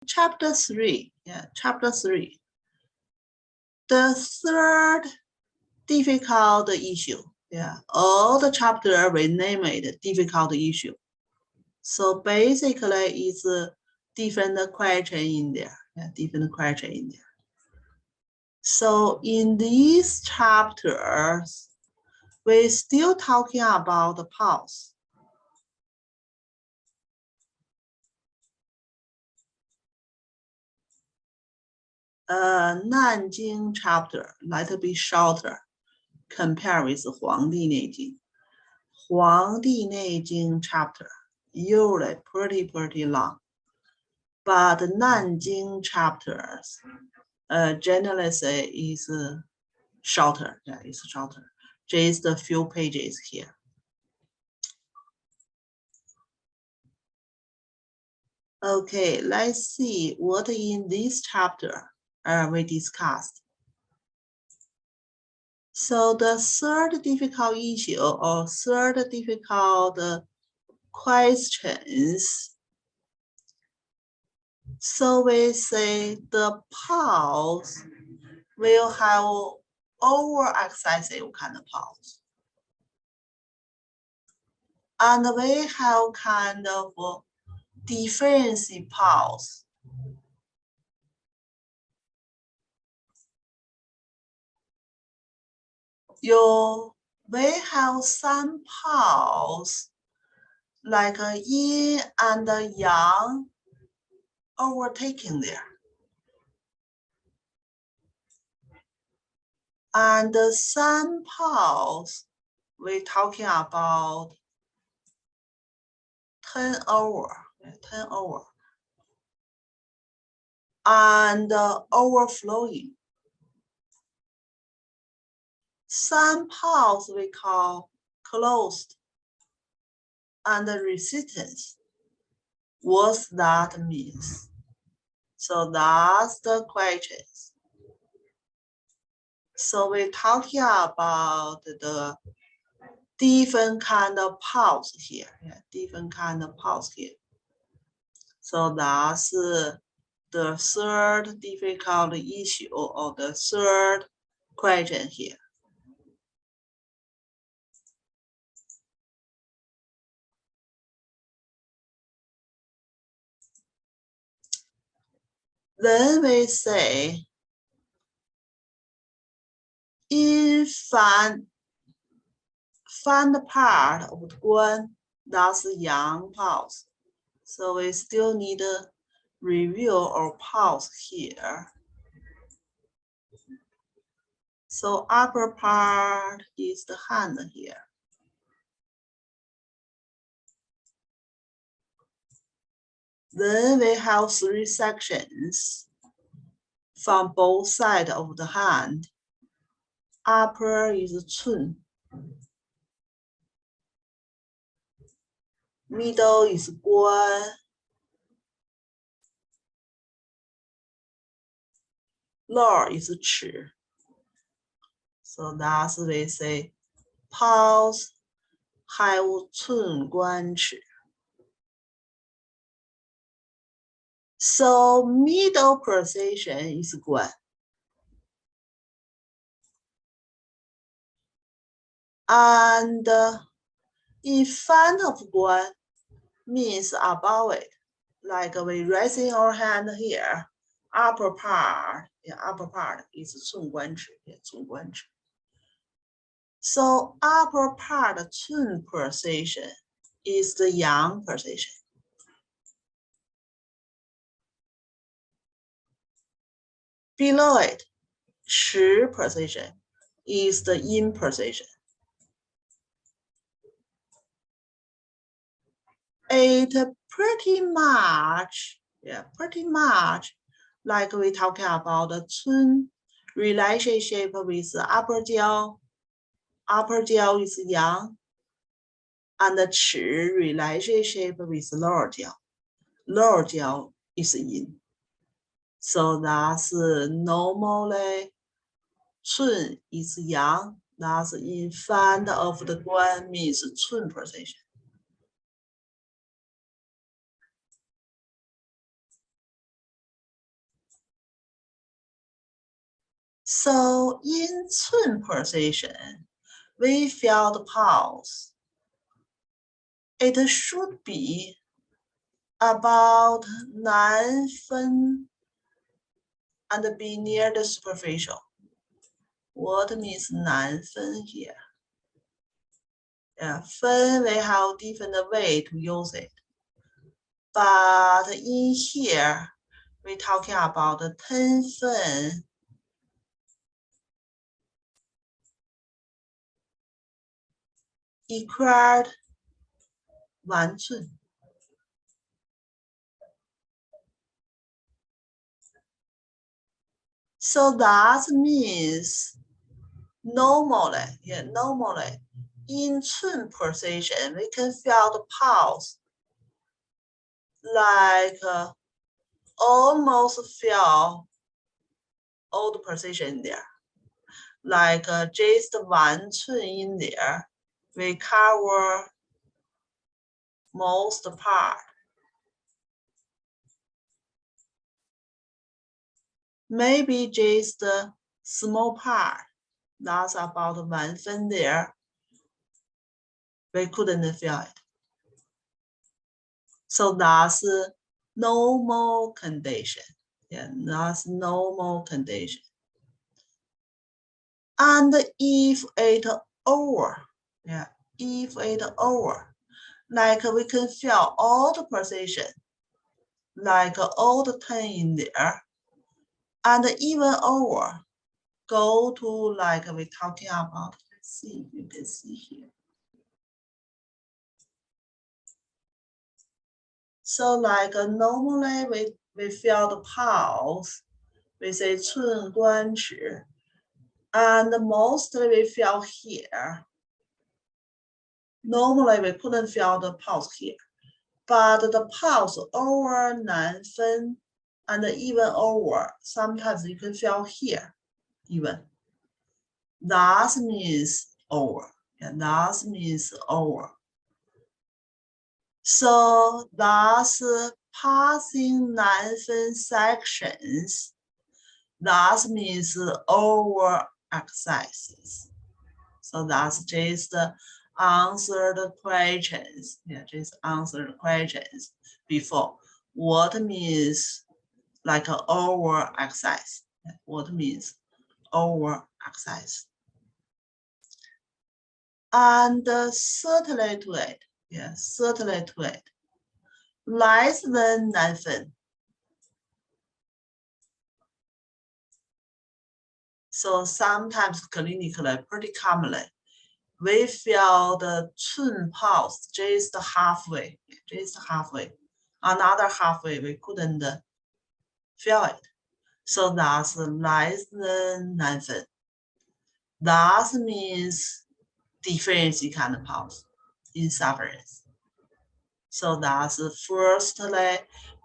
chapter 3. Yeah, chapter 3. The third difficult issue. Yeah, all the chapter we name it difficult issue. So basically, it's a different question in there. Yeah, different question in there. So in these chapters, we're still talking about the pause. Nan Jing chapter, little bit shorter, compared with Huangdi Neijing. Huangdi Neijing chapter, usually pretty long. But Nan Jing chapters, generally say is shorter. Yeah, it's shorter. Just a few pages here. Okay, let's see what in this chapter we discussed. So the third difficult issue or third difficult questions. So we say the pause will have over-excessive kind of pause. And we have kind of defensive pause. We have some pause like yin and yang overtaking there. And some pause, we're talking about turnover, and overflowing. Some pause we call closed and resistance. What that means? So that's the questions. So we're talking about the different kind of pause here. Yeah, different kind of pause here. So that's the third difficult issue or the third question here. Then we say, in find part of the guan, that's yang pause. So we still need a review or pause here. So upper part is the hand here. Then we have 3 sections from both sides of the hand. Upper is cun. Middle is guan. Lower is chi. So that's we say pause have cun guan chi. So middle position is guan. And in front of guan means above it. Like we raising our hand here, upper part is cun guan chi. Cun guan chi. So upper part cun position is the yang position. Below it, chi position is the yin position. It pretty much like we talking about the cun relationship with the upper jiao. Upper jiao is yang, and the chi relationship with lower jiao. Lower jiao is yin. So that's normally cun is yang. That's in front of the guan means cun position. So in Cun position, we feel the pulse. It should be about 9 分 and be near the superficial. What means 9 分 here? Yeah, 分 we have different way to use it. But in here, we're talking about 10 分. Equal 1 寸. So that means normally, in Cun position, we can feel the pulse like almost feel all the position there. Like just 1 寸 in there, we cover most part. Maybe just a small part, that's about 1 分 there, we couldn't feel it. So that's normal condition. Yeah, that's normal condition. And if it over, if it over, like we can feel all the position, like all the 10 in there, and even over, go to like we're talking about, let's see if you can see here. So like normally we feel the pulse, we say 寸关指, and mostly we feel here. Normally we couldn't feel the pulse here, but the pulse over 9 分 and even over, sometimes you can feel here even. That means over. Yeah, that means over. So that's passing 9 分 sections. That means over exercises. So that's just answer the questions. Yeah, just answer the questions before. What means like an over exercise? What means over exercise? And certainly to it. Yeah, certainly to it. Less than 9 分. So sometimes clinically, pretty commonly, we feel the Cun pulse just halfway. Another halfway, we couldn't feel it. So that's less than 9 分. That means difference kind of pulse, insufference. So that's firstly,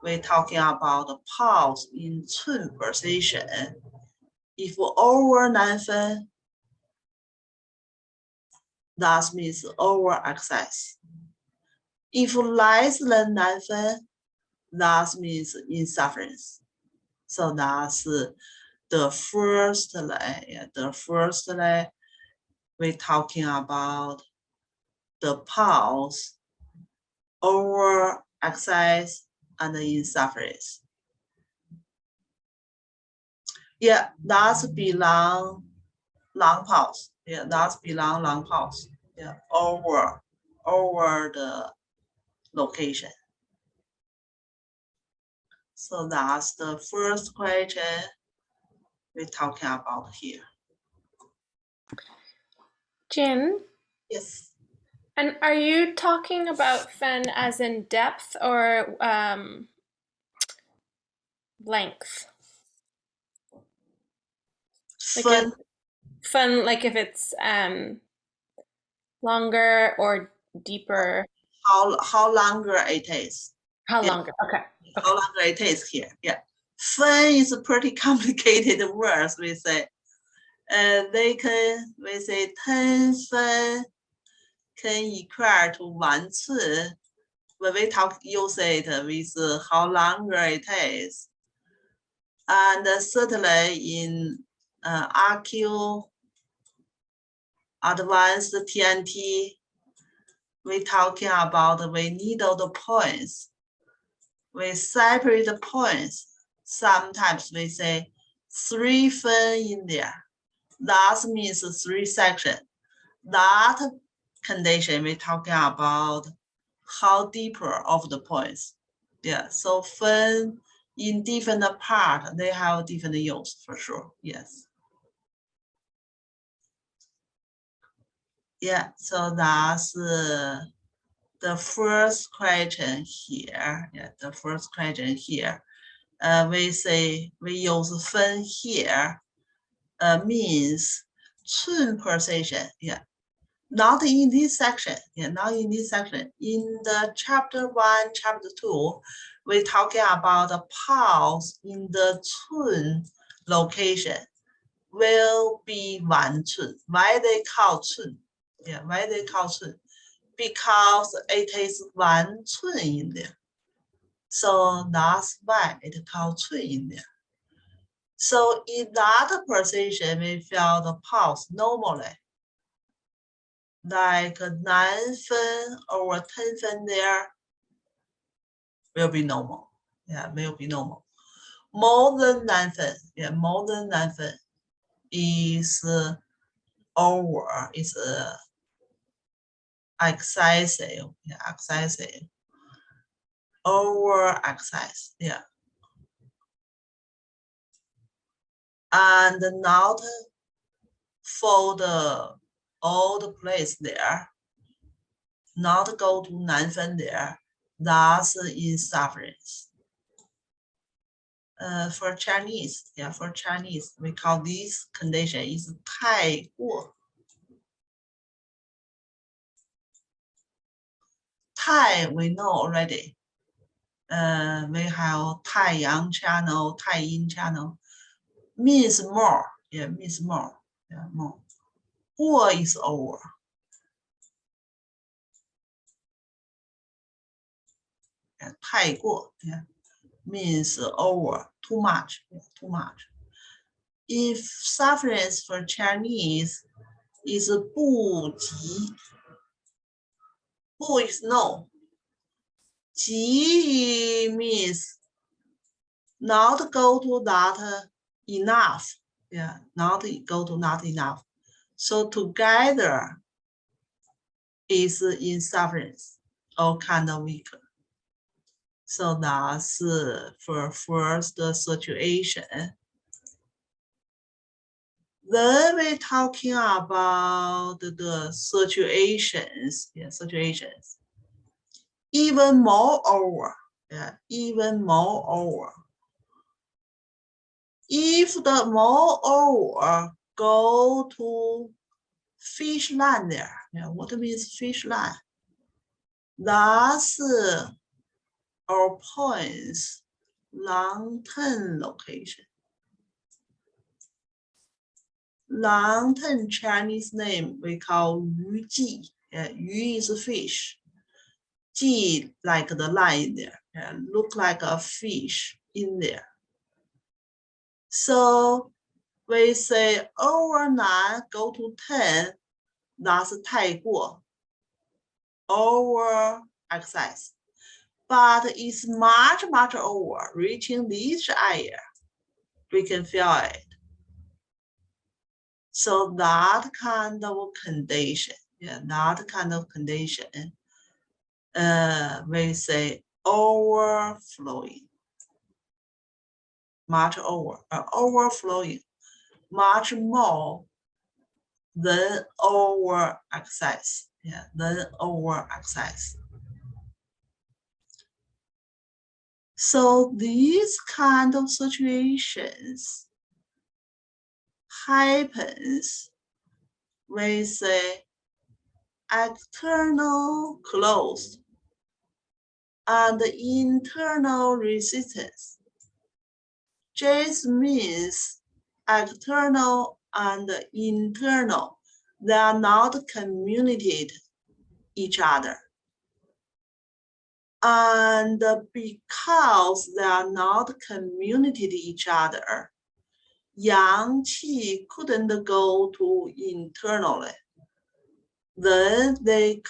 we're talking about the pulse in Cun position. If over 9 分, that means over exercise. If less than 9 分, that means insufference. So that's the first leg, we're talking about the pulse over exercise and insufferance. Yeah, that's belong long pulse. Yeah, that's belong long pulse. Yeah, over the location. So that's the first question we're talking about here. Jin? Yes. And are you talking about fen as in depth or length? Fen, Fen, like if it's longer or deeper? how longer it is. How Yeah. longer? Okay. How longer it is here. Yeah. Fen is a pretty complicated word, we say. We say 10 分 can equal to 1寸. When we use it with how longer it is. And certainly in RQ, advanced TNT, we're talking about we needle the points. We separate the points. Sometimes we say 3 分 in there. That means 3 sections. That condition we're talking about how deeper of the points. Yeah, so 分 in different part, they have different use for sure. Yes. Yeah, so that's the first question here. Yeah, the first question here. We say we use 分 here means 寸 precision. Yeah, not in this section. Yeah, not in this section. In the chapter 1, chapter 2, we're talking about the pulse in the 寸 location will be 1 寸. Why they call 寸? Yeah, why they call 寸? Because it is 1 寸 in there. So that's why it called 寸 in there. So in that position, we feel the pulse normally. Like 9 分or 10 分there will be normal. Yeah, will be normal. More than 9 分, yeah, more than 9 分is over, is excessive, yeah, excessive. Over excess, yeah. And not for the old place there, not go to 9分 there, that's insufferance. For Chinese, yeah, for Chinese, we call this condition is 太过. 太 we know already. We have 太阳 channel, 太阴 channel, means more, yeah, means more, yeah, more. 过 is over. Yeah, 太过, yeah, means over, too much, yeah, too much. If sufferance for Chinese is 不及, 不 is no. 及 means not go to that enough. Yeah, not go to not enough. So together is insufferance or kind of weaker. So that's for first situation. Then we're talking about the situations. Yeah, situations. Even moreover, yeah, even moreover. If the moreover go to fish line there, yeah, what means fish line? That's our points long-term location. Long-term Chinese name we call 鱼季. Yeah, 鱼 is a fish. 季 like the line there. Yeah, look like a fish in there. So we say over 9 go to 10. That's 太过. Over excess. But it's much, much over, reaching this area. We can feel it. So that kind of condition, yeah, that kind of condition, we say overflowing, much over, overflowing, much more than over excess, yeah, than over excess. So these kind of situations happens, we say external closed and internal resistance. Just means external and internal. They are not communicated each other. And because they are not communicated each other, yang qi couldn't go to internally. Then they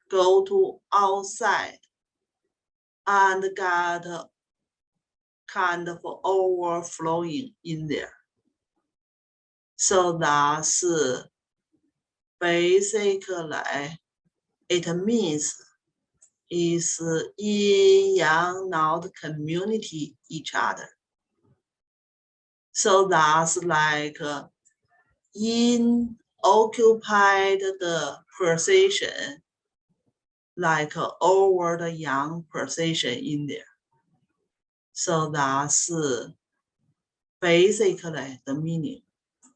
go to outside and got kind of overflowing in there. So that's basically it means is yin yang not community each other. So that's like yin occupied the position like over the yang position in there. So that's basically the meaning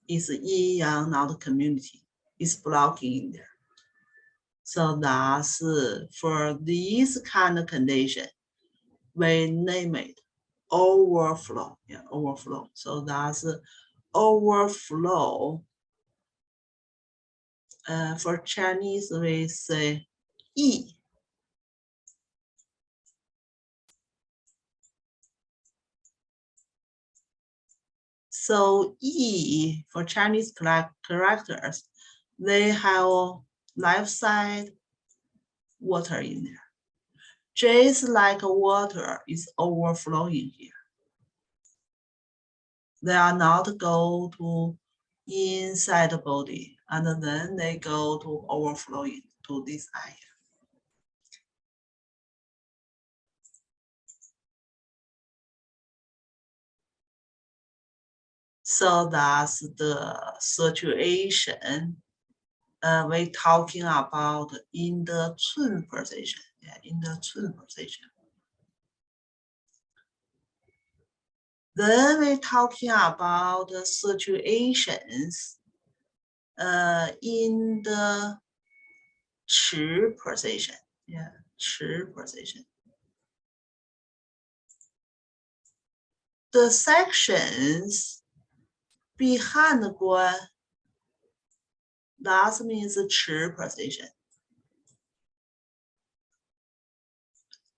is yin yang not community is blocking in there. So that's for this kind of condition, we name it overflow. Yeah, overflow. So that's overflow. For Chinese, we say yi. So yi for Chinese characters, they have left side water in there. Just like water is overflowing here. They are not go to inside the body and then they go to overflowing to this area. So that's the situation we're talking about in the Chun position. Yeah, in the Chun position. Then we're talking about the situations in the Chi position. Yeah, Chi position. The sections behind the guan, that means Chi position.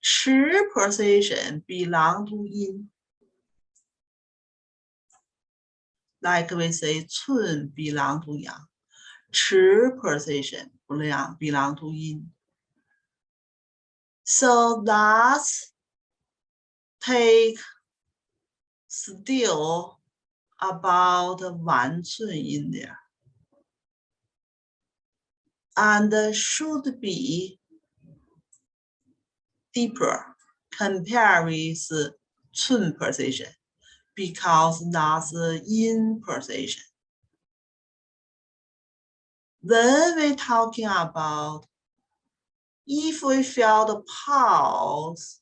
Chi position belong to yin. Like we say, Chun belong to yang. Chi position belong to yin. So that's take still about 1 Chun in there. And should be deeper compared with Chun position because that's yin position. Then we're talking about if we feel the pulse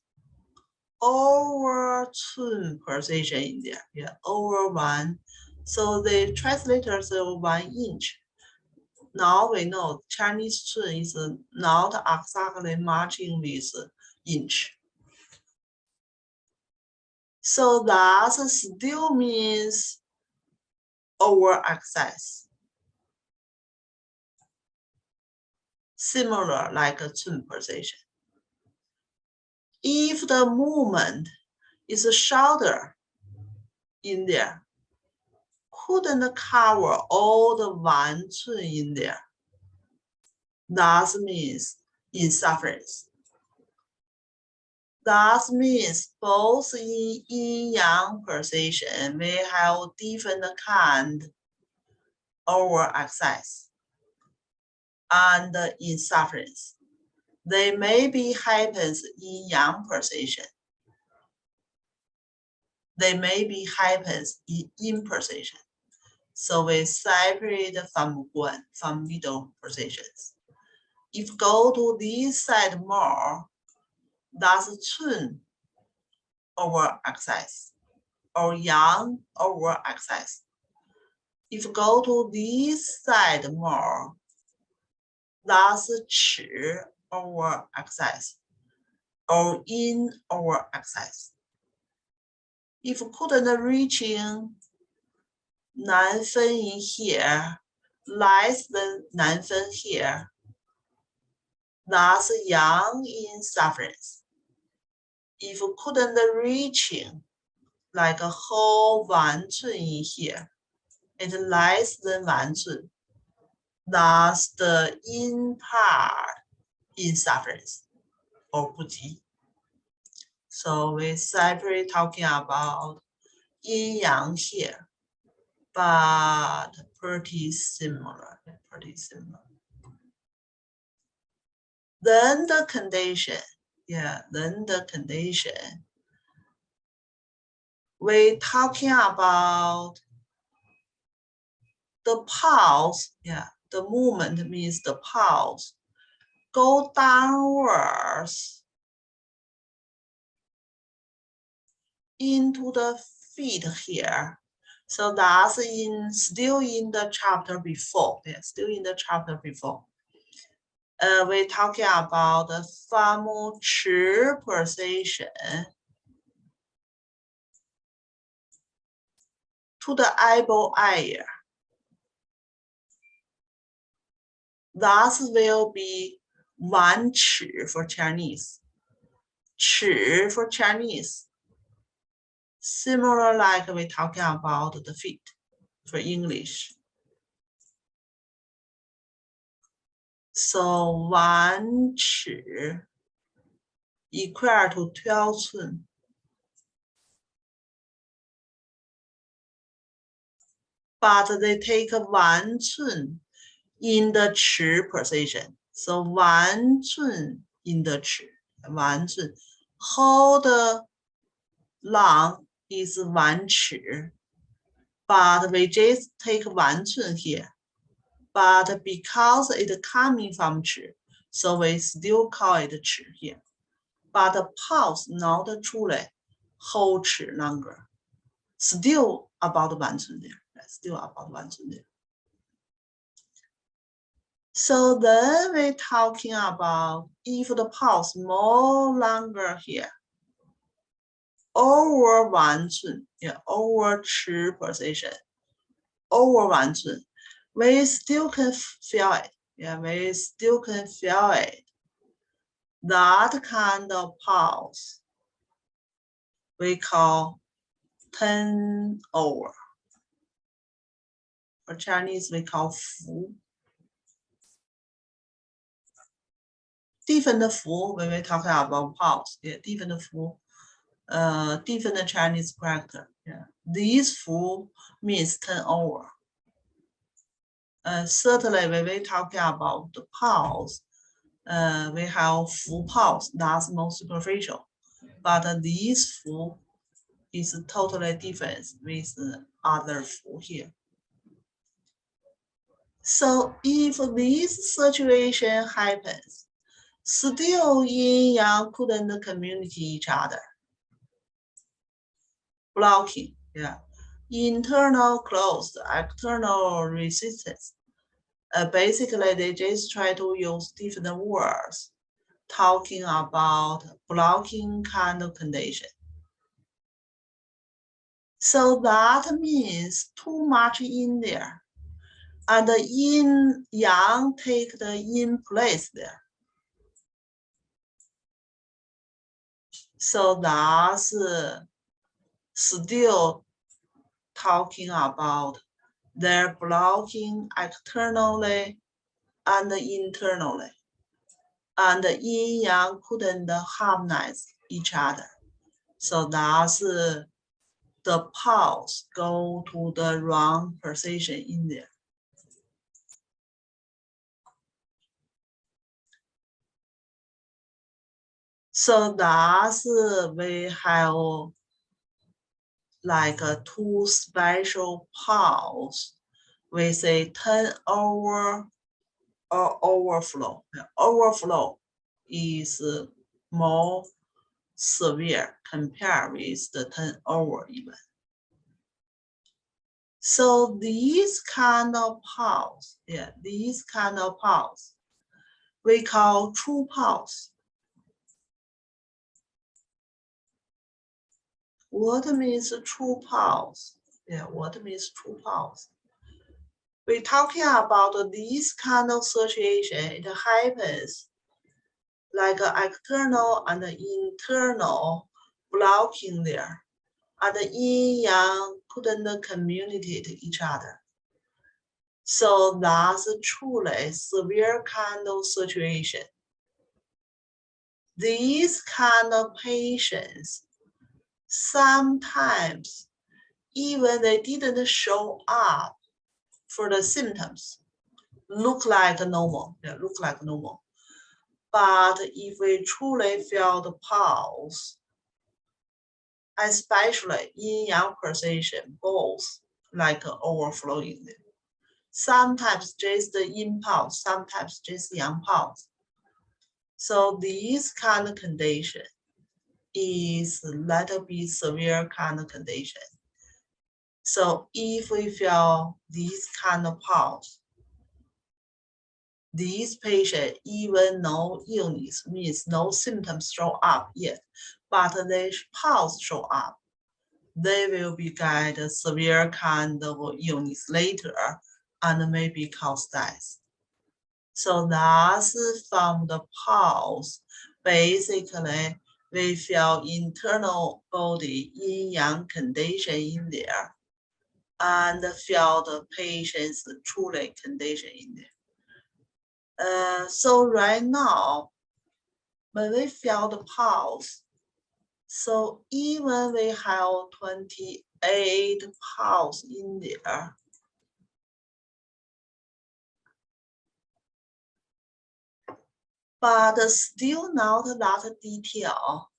over Chun position in there, yeah, over 1. So the translator said 1 inch. Now we know Chinese Chun is not exactly matching with inch. So that still means over access. Similar like a Chun position. If the movement is shorter in there, couldn't cover all the 1 Chun in there. That means insufference. That means both in yin-yang position, we have different kind over access and insufference. They maybe happens in yang position. They maybe happens in yin position. So we separate from guan, from middle positions. If go to this side more, that's Chun over access or yang over access. If go to this side more, that's Chi over access or yin over access. If couldn't reaching Nan Fen in here, less than Nan Fen here, that's yang insufference. If couldn't reaching like a whole 完寸 in here. It's less than 完寸. Thus the in part insufferance or 不及. So we separate talking about yin yang here, but pretty similar. Then the condition, we talking about the pulse, the movement means the pulse go downwards into the feet here. So that's still in the chapter before. We're talking about the famu chi position to the eyeball area. That will be 1 chi for Chinese. Chi for Chinese. Similar like we're talking about the feet for English. So 1 chi equal to 12 寸. But they take 1 寸 in the chi position. So 1寸 in the chi, 1寸. Whole the long is 1 chi. But we just take 1寸 here. But because it's coming from chi, so we still call it chi here. But the pulse not 出来 whole chi longer. Still about 1寸 there. So then we're talking about if the pulse more longer here, over 1寸, over chi position, over 1寸, we still can feel it. We still can feel it. That kind of pulse we call 10 over. For Chinese, we call 符. Different 符 when we talk about pulse. Different 符. Different Chinese character. These 符means 10 over. Certainly, when we talk about the pulse, we have 符 pulse, that's more superficial. But this 符is totally different with other 符 here. So if this situation happens, still yin yang couldn't communicate each other. Blocking, internal closed, external resistance. Basically, they just try to use different words talking about blocking kind of condition. So that means too much in there. And the yin yang take the in place there. So that's still talking about they're blocking externally and internally. And the yin yang couldn't harmonize each other. So that's the pulse go to the wrong position in there. So that's we have like a 2 special pulse. We say 10 over or overflow. Overflow is more severe compared with the 10 over even. So these kind of pulse, we call true pulse. What means true pulse? What means true pulse? We're talking about this kind of situation. It happens like an external and internal blocking there. and the yin yang couldn't communicate each other. So that's truly severe kind of situation. These kind of patients, sometimes even they didn't show up for the symptoms, look like normal. But if we truly feel the pulse, especially yin-yang pulsation, both like overflowing. Sometimes just the yin pulse, sometimes just yang pulse. So this kind of condition is a little bit severe kind of condition. So if we feel this kind of pulse, these patients, even no illness, means no symptoms show up yet, but they pulse show up, they will be get a severe kind of illness later and maybe cause death. So that's from the pulse. Basically, we feel internal body yin-yang condition in there and feel the patient's truly condition in there. So right now, when we feel the pulse, so even we have 28 pulse in there, but still not that detail,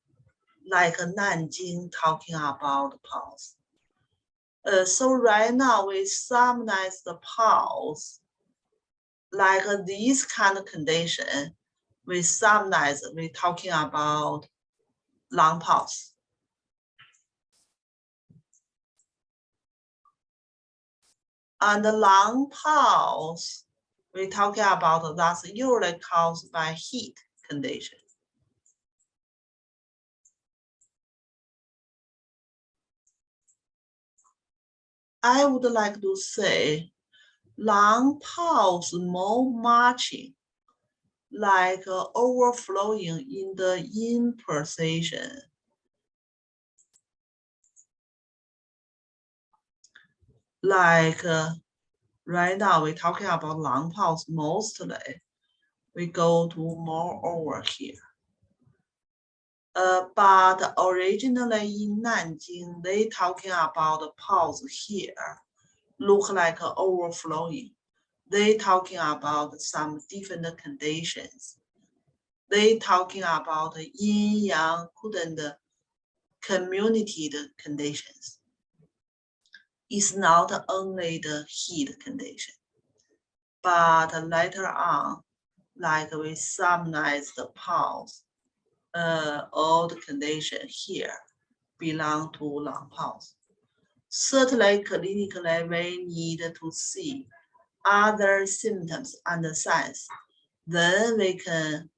like Nan Jing talking about the pulse. So right now we summarize the pulse, like this kind of condition, we summarize, we're talking about lung pulse. And the lung pulse, we're talking about that's usually caused by heat condition. I would like to say lung pulse more marching, like overflowing in the yin pulsation. Like right now we're talking about lung pulse mostly. We go to more over here. But originally in Nanjing, they talking about the pulse here, look like overflowing. They talking about some different conditions. They talking about yin-yang couldn't communicate conditions. It's not only the heat condition, but later on, like we summarize the pulse, all the condition here belong to lung pulse. Certainly, clinically, we need to see other symptoms and signs. Then we can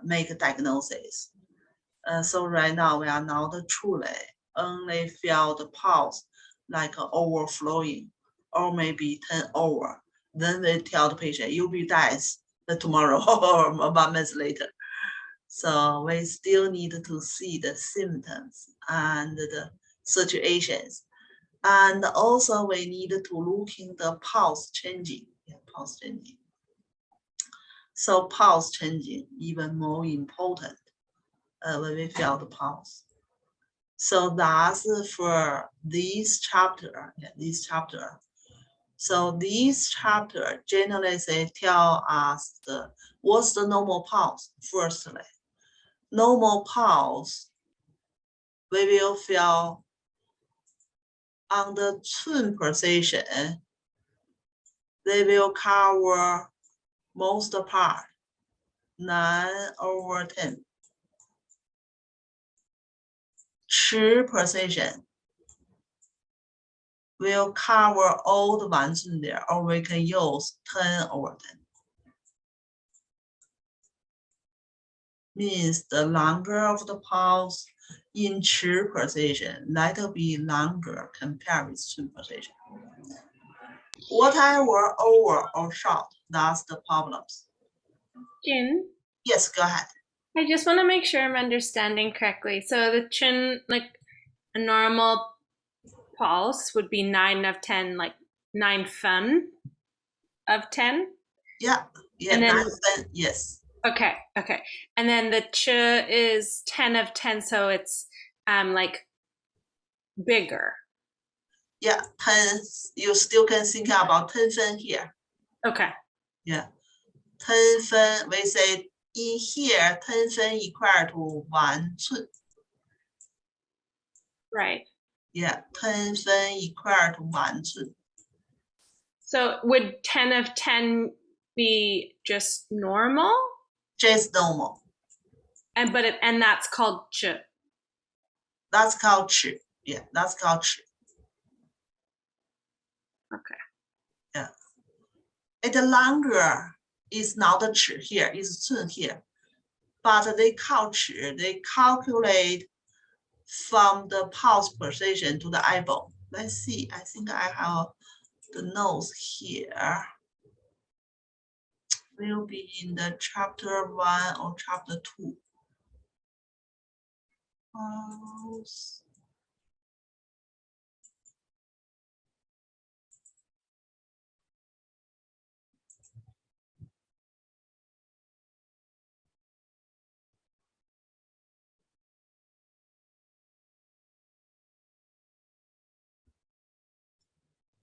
make a diagnosis. So right now, we are not truly only feel the pulse like overflowing or maybe 10 over. Then they tell the patient, you'll be dead tomorrow or 1 month later. So we still need to see the symptoms and the situations. And also we need to look in the pulse changing. Yeah, pulse changing. So pulse changing even more important when we feel the pulse. So that's for this chapter. Yeah, this chapter. So this chapter generally they tell us what's the normal pulse. Firstly, normal pulse, we will feel on the Ching position, they will cover most part, 9/10. Chi position will cover all the ones in there, or we can use 10/10. Means the longer of the pulse in Chi position, that will be longer compared with Ching position. Whatever over or short, that's the problems. Jin, Yes, go ahead. I just want to make sure I'm understanding correctly. So the chin, like a normal pulse would be 9 of 10, like 9 fen of 10. Yeah, yeah, And then, 9 fen, yes. okay. And then the ch is 10 of 10, so it's like bigger. Yeah, 10, you still can think about 10 fen here. Okay. Yeah, 10 fen, we say in here, 10 fen equal to 1 寸. Right. Yeah, 10 fen equal to 1寸. So would 10 of 10 be just normal? Just normal. And that's called ch. That's called 尺. Yeah, that's called 尺. Okay. Yeah. And the longer is not the 尺 here, is 寸 here. But they call 尺, they calculate from the pulse precision to the eyeball. Let's see, I think I have the notes here. Will be in the chapter 1 or chapter 2. Pulse.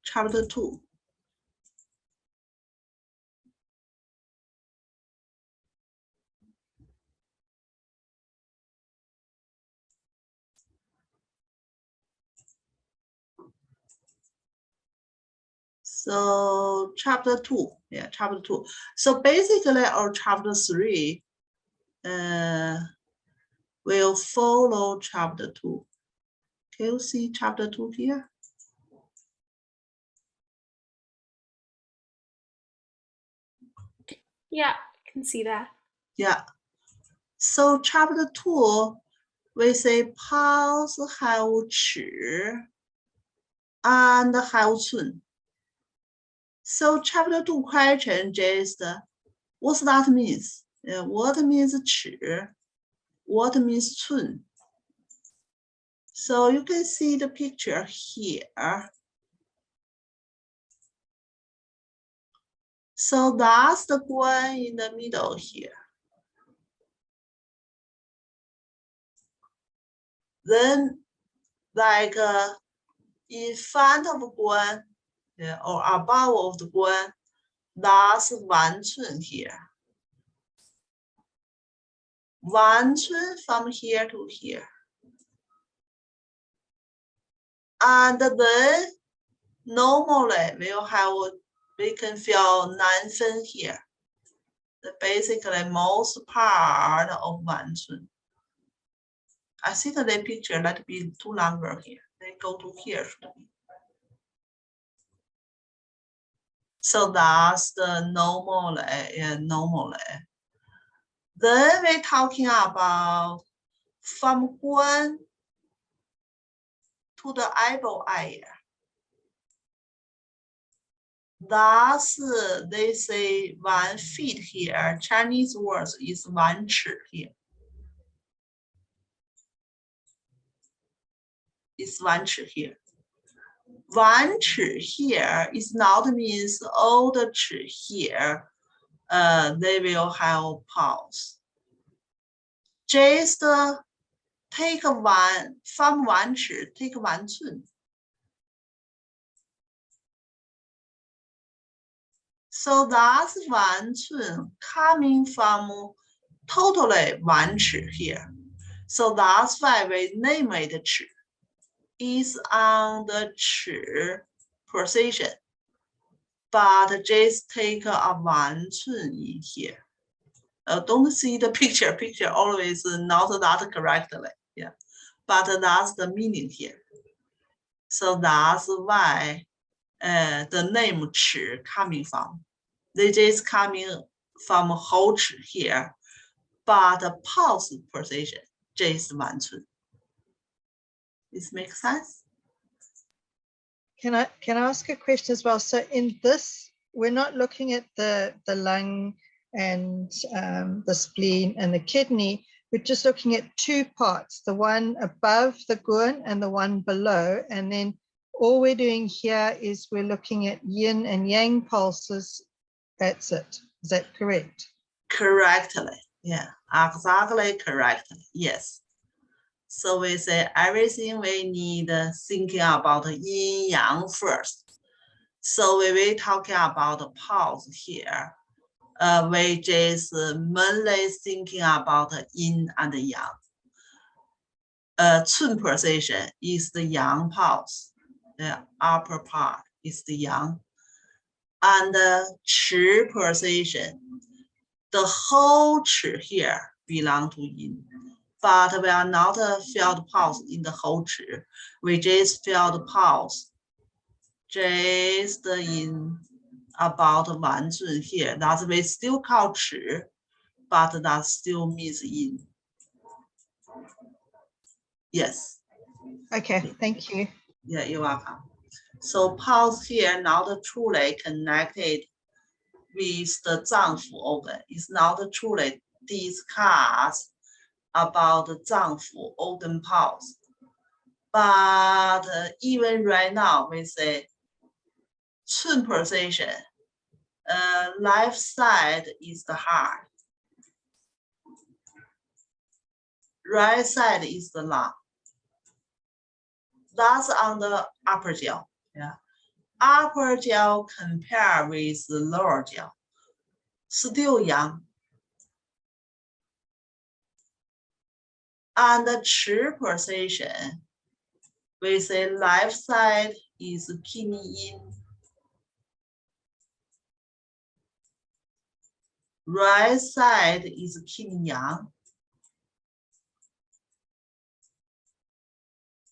Chapter 2. So chapter 2, yeah, chapter 2. So basically our chapter 3 will follow chapter 2. Can you see chapter 2 here? Yeah, I can see that. Yeah. So chapter 2, we say pulse have 尺 and have 寸. So chapter 2 question just what that means? What means 尺? What means 寸? So you can see the picture here. So that's the guan in the middle here. Then like in front of guan, yeah, or above of the guan, that's 1寸 here. 1寸 from here to here. And then normally we can feel 9分 here. Basically most part of 1寸. I think the picture might be too longer here. They go to here. So that's the normal and normal. Then we're talking about from guan to the eyeball eye. That's they say 1 feet here. Chinese words is 1尺 here. It's 1尺 here. 1尺 here is not means all the 尺 here. They will have pulse. Just take 1 from 1尺, take 1寸. So that's 1寸 coming from totally 1尺 here. So that's why we name it 尺. Is on the 尺 position, but just take a 1寸 in here. Don't see the picture. Picture always not that correctly. Yeah, but that's the meaning here. So that's why the name 尺 coming from. They just coming from whole 尺 here, but the pulse position just 1寸. This makes sense? Can I ask a question as well? So in this, we're not looking at the lung and the spleen and the kidney. we're just looking at two parts, the one above the gun and the one below. And then all we're doing here is we're looking at yin and yang pulses. That's it. Is that correct? Correctly. Yeah, exactly correctly. Yes. So we say everything we need thinking about yin yang first. So we will talking about the pulse here, which is mainly thinking about yin and yang. Chun position is the yang pulse. The upper part is the yang. And chi position, the whole chi here belong to yin. But we are not felt pulse in the whole chi, which is felt pulse just in about 1 zun here. That we still call chi, but that still means yin. Yes. Okay, thank you. Yeah, you're welcome. So pulse here not truly connected with the Zangfu organ. It's not truly discussed about the Zangfu organ pulse. But even right now, we say Chun position, left side is the heart, right side is the lung. That's on the upper jaw. Yeah, upper jaw compared with the lower jaw, still yang. And the chi position, we say left side is kidney yin, right side is kidney yang.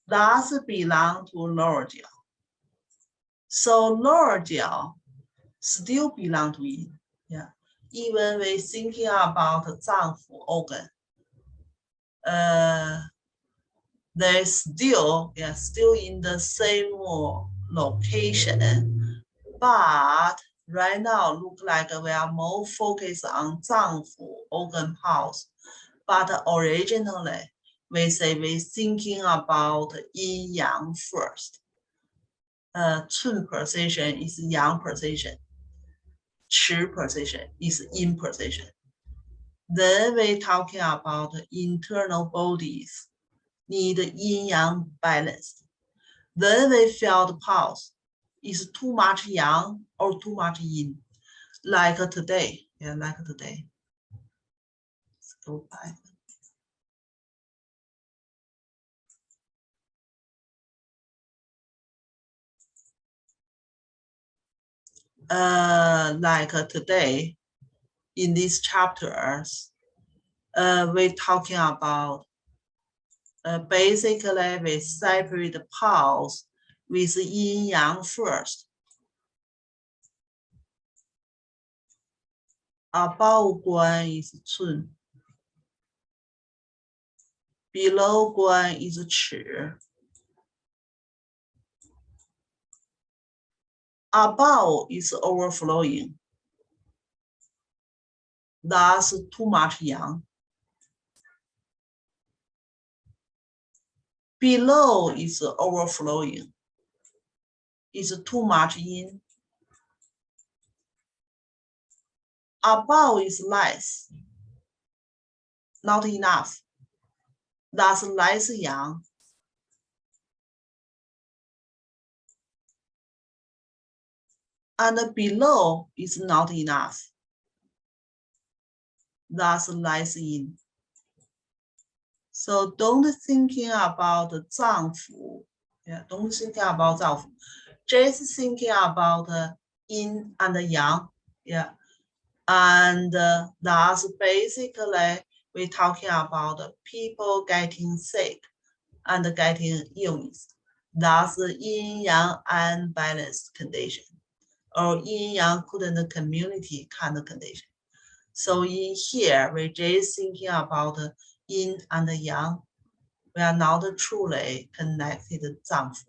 That belong to lower jaw. So lower jaw still belong to yin. Yeah, even we thinking about the Zangfu organ, they still in the same location, but right now look like we are more focused on Zangfu organ pulse. But originally we say we thinking about yin yang first. Chun position is yang position, chi position is yin position. Then we talking about internal bodies need yin yang balance. Then we feel the pulse is too much yang or too much yin, like today. Yeah, like today. Let's go back. Like today, in these chapters, we're talking about basically we separate the pulse with yin yang first. Above guan is chun, below guan is chi. Above is overflowing. That's too much yang. Below is overflowing. It's too much yin. Above is less. Not enough. That's less yang. And below is not enough. That's less yin. So don't thinking about the Zangfu. Yeah, don't thinking about Zangfu. Just thinking about yin and yang. Yeah. And that's basically we're talking about people getting sick and getting illness. That's the yin-yang unbalanced condition, or yin-yang couldn't community kind of condition. So in here, we're just thinking about yin and yang. We are not truly connected to Zangfu.